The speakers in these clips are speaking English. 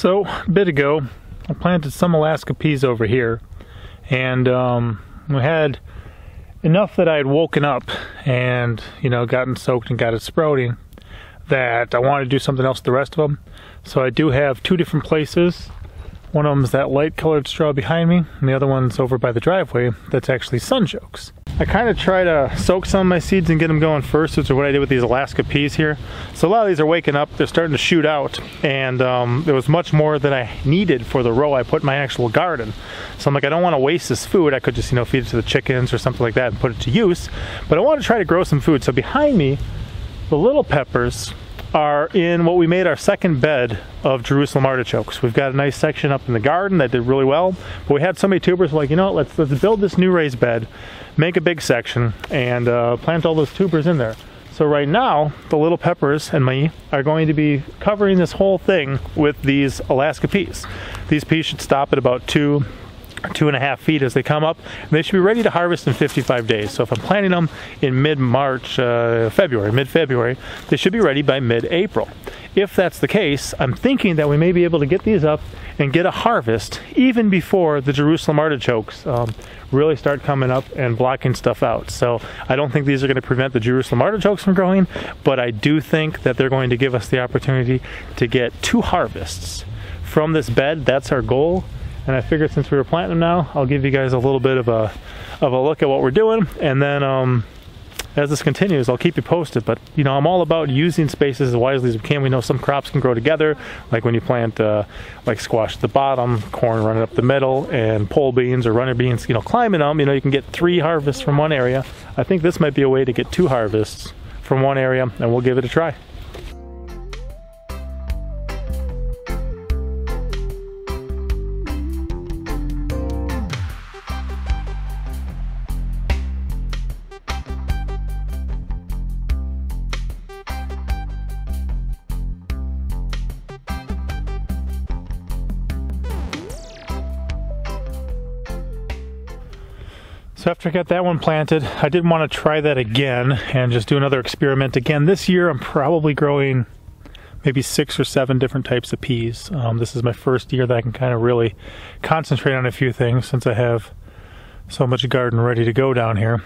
So a bit ago I planted some Alaska peas over here, and we had enough that I had woken up and gotten soaked and got it sprouting that I wanted to do something else with the rest of them. So I do have two different places. One of them is that light colored straw behind me, and the other one's over by the driveway that's actually sunchokes. I kind of try to soak some of my seeds and get them going first, which is what I did with these Alaska peas here. So a lot of these are waking up, they're starting to shoot out, and there was much more than I needed for the row I put in my actual garden. So I'm like, I don't want to waste this food. I could just feed it to the chickens or something like that and put it to use, but I want to try to grow some food. So behind me, the little peppers are in what we made our second bed of Jerusalem artichokes. We've got a nice section up in the garden that did really well, but we had so many tubers, we're like, let's build this new raised bed, make a big section, and plant all those tubers in there. So right now, the little peppers and me are going to be covering this whole thing with these Alaska peas. These peas should stop at about 2.5 feet as they come up, and they should be ready to harvest in 55 days. So if I'm planting them in mid-March, mid-February, they should be ready by mid-April. If that's the case, I'm thinking that we may be able to get these up and get a harvest even before the Jerusalem artichokes really start coming up and blocking stuff out. So I don't think these are going to prevent the Jerusalem artichokes from growing, but I do think that they're going to give us the opportunity to get 2 harvests from this bed. That's our goal. And I figured since we were planting them now, I'll give you guys a little bit of a look at what we're doing, and then as this continues, I'll keep you posted. But I'm all about using spaces as wisely as we can. We know some crops can grow together, like when you plant like squash at the bottom, corn running up the middle, and pole beans or runner beans, climbing them. You can get 3 harvests from one area. I think this might be a way to get 2 harvests from one area, and we'll give it a try. So after I got that one planted, I did want to try that again and just do another experiment again. This year I'm probably growing maybe 6 or 7 different types of peas. This is my first year that I can kind of really concentrate on a few things since I have so much garden ready to go down here.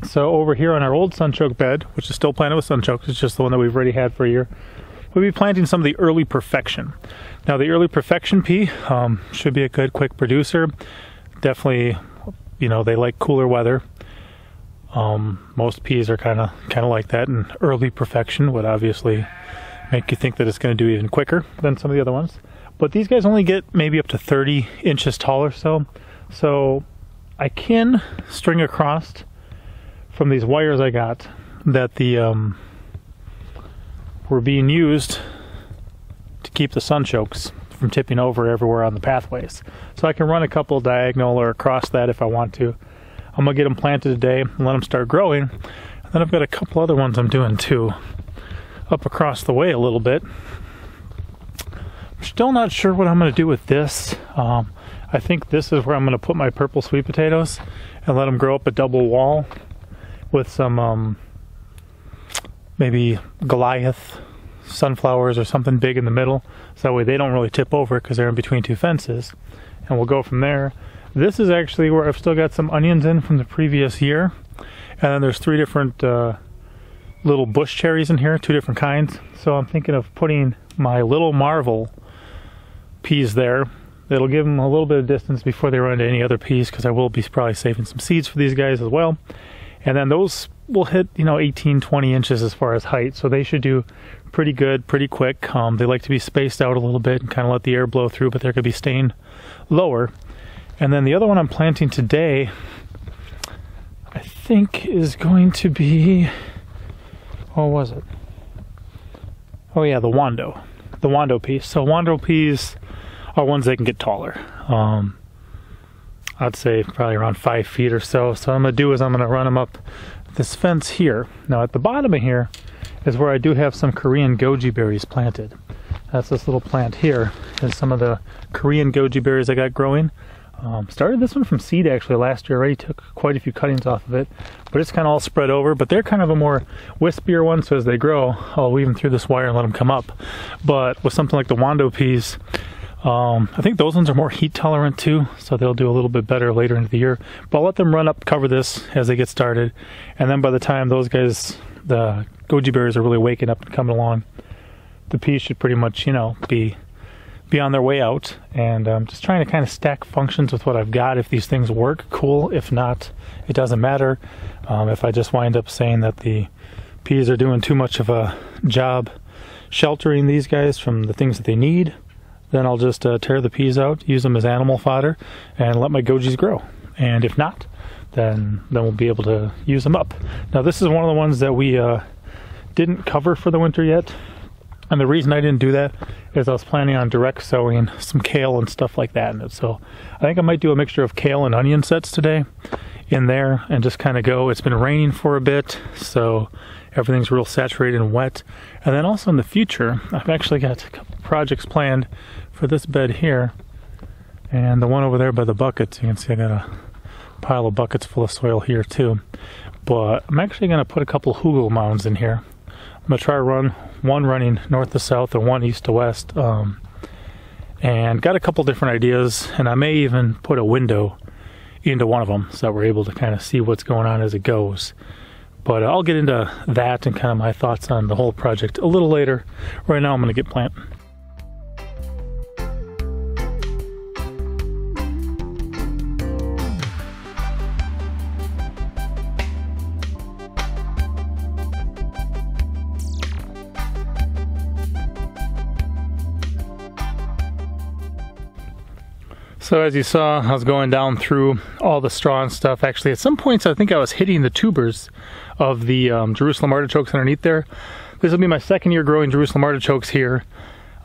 So over here on our old sunchoke bed, which is still planted with sunchokes, it's just the one that we've already had for a year, we'll be planting some of the Early Perfection. Now the Early Perfection pea should be a good quick producer. Definitely, they like cooler weather. Most peas are kind of like that, and Early Perfection would obviously make you think that it's going to do even quicker than some of the other ones. But these guys only get maybe up to 30 inches tall or so. So I can string across from these wires I got that were being used to keep the sunchokes from tipping over everywhere on the pathways. So I can run a couple diagonal or across that if I want to. I'm gonna get them planted today and let them start growing. And then I've got a couple other ones I'm doing too, up across the way a little bit. I'm still not sure what I'm gonna do with this. I think this is where I'm gonna put my purple sweet potatoes and let them grow up a double wall with some maybe Goliath sunflowers or something big in the middle, so that way they don't really tip over because they're in between 2 fences, and we'll go from there. This is actually where I've still got some onions in from the previous year, and then there's 3 different little bush cherries in here, 2 different kinds. So I'm thinking of putting my little Marvel peas there. It'll give them a little bit of distance before they run into any other peas, because I will be probably saving some seeds for these guys as well. And then those will hit 18-20 inches as far as height, so they should do pretty good pretty quick. They like to be spaced out a little bit and kind of let the air blow through, but they're going to be staying lower. And then the other one I'm planting today, I think, is going to be, what was it? Oh yeah, the Wando peas. So Wando peas are ones that can get taller. I'd say probably around 5 feet or so. So what I'm going to do is I'm going to run them up this fence here. Now at the bottom of here is where I do have some Korean goji berries planted. That's this little plant here. There's some of the Korean goji berries I got growing. Started this one from seed actually last year. Already took quite a few cuttings off of it, but it's kind of all spread over. But they're kind of a more wispier one, so as they grow, I'll weave them through this wire and let them come up. But with something like the Wando peas, I think those ones are more heat tolerant too, so they'll do a little bit better later into the year. But I'll let them run up, cover this as they get started, and then by the time those guys, the goji berries, are really waking up and coming along, the peas should pretty much, you know, be on their way out. And I'm just trying to kind of stack functions with what I've got. If these things work, cool. If not, it doesn't matter. If I just wind up saying that the peas are doing too much of a job sheltering these guys from the things that they need, then I'll just tear the peas out, use them as animal fodder, and let my gojis grow. And if not, then we'll be able to use them up. Now this is one of the ones that we didn't cover for the winter yet. And the reason I didn't do that is I was planning on direct sowing some kale and stuff like that in it. So I think I might do a mixture of kale and onion sets today in there and just kind of go. It's been raining for a bit, so everything's real saturated and wet. And then also in the future, I've actually got a couple projects planned for this bed here and the one over there by the buckets. You can see I got a pile of buckets full of soil here too. But I'm actually going to put a couple hugel mounds in here. I'm going to try to run one running north to south and one east to west. And got a couple different ideas, and I may even put a window into one of them so that we're able to kind of see what's going on as it goes. But I'll get into that and kind of my thoughts on the whole project a little later. Right now I'm going to get planting. So as you saw, I was going down through all the straw and stuff. Actually, at some points I think I was hitting the tubers of the Jerusalem artichokes underneath there. This will be my second year growing Jerusalem artichokes here.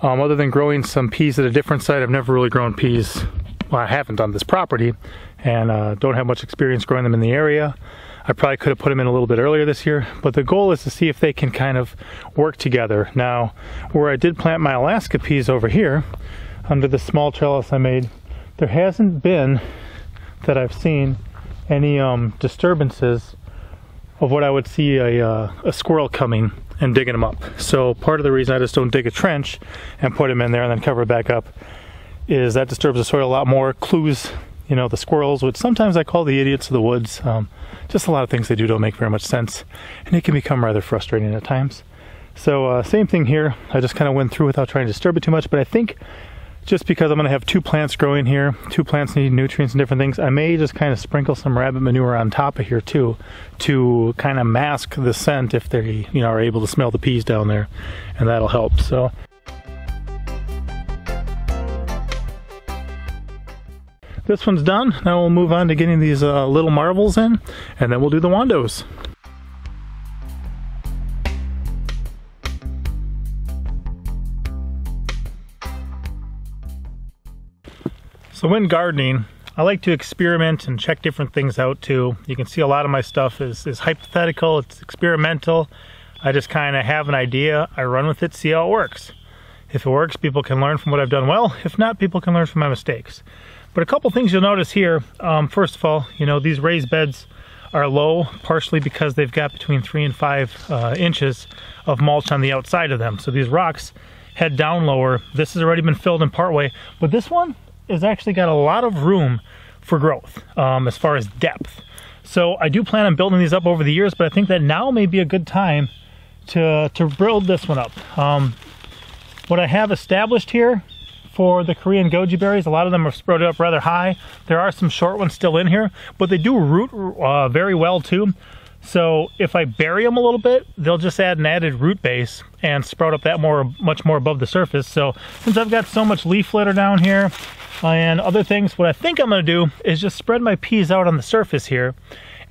Other than growing some peas at a different site, I've never really grown peas. Well, I haven't on this property, and don't have much experience growing them in the area. I probably could have put them in a little bit earlier this year, but the goal is to see if they can kind of work together. Now, where I did plant my Alaska peas over here, under the small trellis I made, there hasn't been, that I've seen, any disturbances of what I would see a squirrel coming and digging them up. So part of the reason I just don't dig a trench and put them in there and then cover it back up is that disturbs the soil a lot more, clues, you know, the squirrels, which sometimes I call the idiots of the woods. Just a lot of things they do don't make very much sense, and it can become rather frustrating at times. So same thing here. I just kind of went through without trying to disturb it too much, but I think just because I'm going to have two plants growing here, two plants need nutrients and different things, I may just kind of sprinkle some rabbit manure on top of here too, to kind of mask the scent if they, you know, are able to smell the peas down there, and that'll help. So this one's done. Now we'll move on to getting these little marvels in, and then we'll do the wandos. So in gardening, I like to experiment and check different things out too. You can see a lot of my stuff is hypothetical, it's experimental. I just kind of have an idea, I run with it, see how it works. If it works, people can learn from what I've done well. If not, people can learn from my mistakes. But a couple things you'll notice here. First of all, you know, these raised beds are low, partially because they've got between 3 and 5 inches of mulch on the outside of them. So these rocks head down lower. This has already been filled in part way, but this one has actually got a lot of room for growth as far as depth. So I do plan on building these up over the years, but I think that now may be a good time to build this one up. What I have established here for the Korean goji berries, a lot of them are sprouted up rather high. There are some short ones still in here, but they do root very well too. So if I bury them a little bit, they'll just add an added root base and sprout up that much more above the surface. So since I've got so much leaf litter down here and other things, what I think I'm going to do is just spread my peas out on the surface here,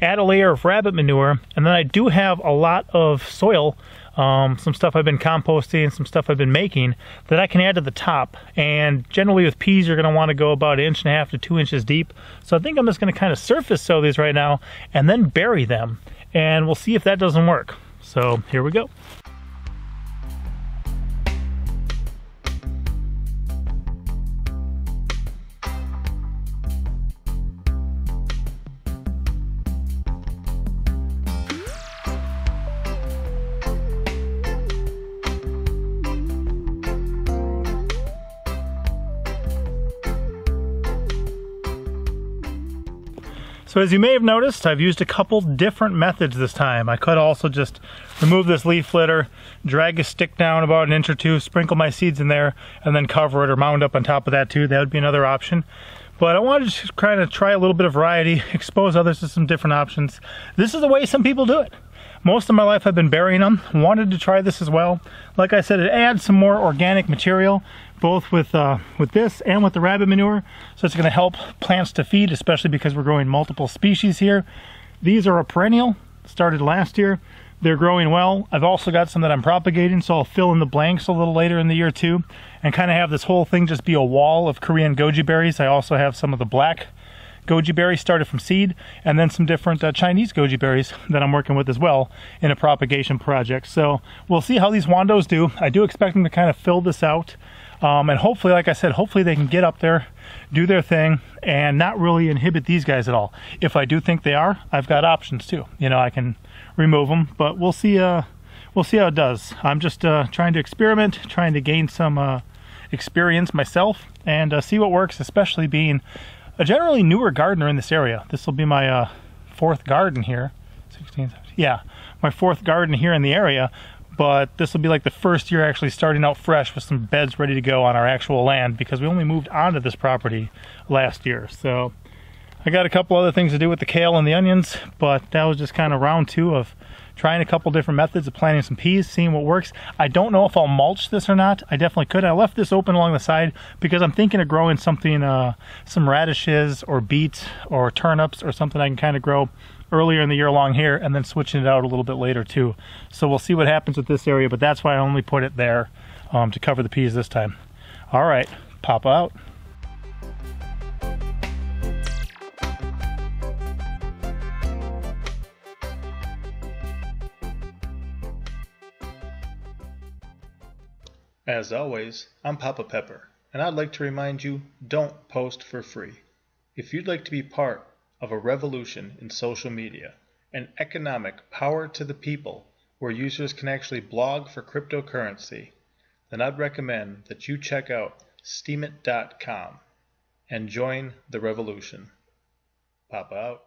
add a layer of rabbit manure, and then I do have a lot of soil, some stuff I've been composting, some stuff I've been making that I can add to the top. And generally with peas, you're going to want to go about 1.5 to 2 inches deep. So I think I'm just going to kind of surface sow these right now and then bury them, and we'll see if that doesn't work. So here we go. So as you may have noticed, I've used a couple different methods this time. I could also just remove this leaf litter, drag a stick down about an inch or two, sprinkle my seeds in there, and then cover it or mound up on top of that too. That would be another option. But I wanted to just kind of try a little bit of variety, expose others to some different options. This is the way some people do it. Most of my life I've been burying them. Wanted to try this as well. Like I said, it adds some more organic material, both with this and with the rabbit manure. So it's going to help plants to feed, especially because we're growing multiple species here. These are a perennial, started last year. They're growing well. I've also got some that I'm propagating, so I'll fill in the blanks a little later in the year too, and kind of have this whole thing just be a wall of Korean goji berries. I also have some of the black goji berries started from seed, and then some different Chinese goji berries that I'm working with as well in a propagation project. So we'll see how these wandos do. I do expect them to kind of fill this out, and hopefully, like I said, hopefully they can get up there, do their thing, and not really inhibit these guys at all. If I do think they are, I've got options too. You know, I can remove them, but we'll see how it does. I'm just trying to experiment, trying to gain some experience myself, and see what works, especially being a generally newer gardener in this area. This will be my fourth garden here. 16, 17, yeah, my fourth garden here in the area, but this will be like the first year actually starting out fresh with some beds ready to go on our actual land, because we only moved onto this property last year. So I got a couple other things to do with the kale and the onions, but that was just kind of round two of trying a couple different methods of planting some peas, seeing what works. I don't know if I'll mulch this or not. I definitely could. I left this open along the side because I'm thinking of growing something, some radishes or beets or turnips or something I can kind of grow earlier in the year along here, and then switching it out a little bit later too. So we'll see what happens with this area, but that's why I only put it there to cover the peas this time. All right, pop out. As always, I'm Papa Pepper, and I'd like to remind you, don't post for free. If you'd like to be part of a revolution in social media, an economic power to the people where users can actually blog for cryptocurrency, then I'd recommend that you check out steemit.com and join the revolution. Papa out.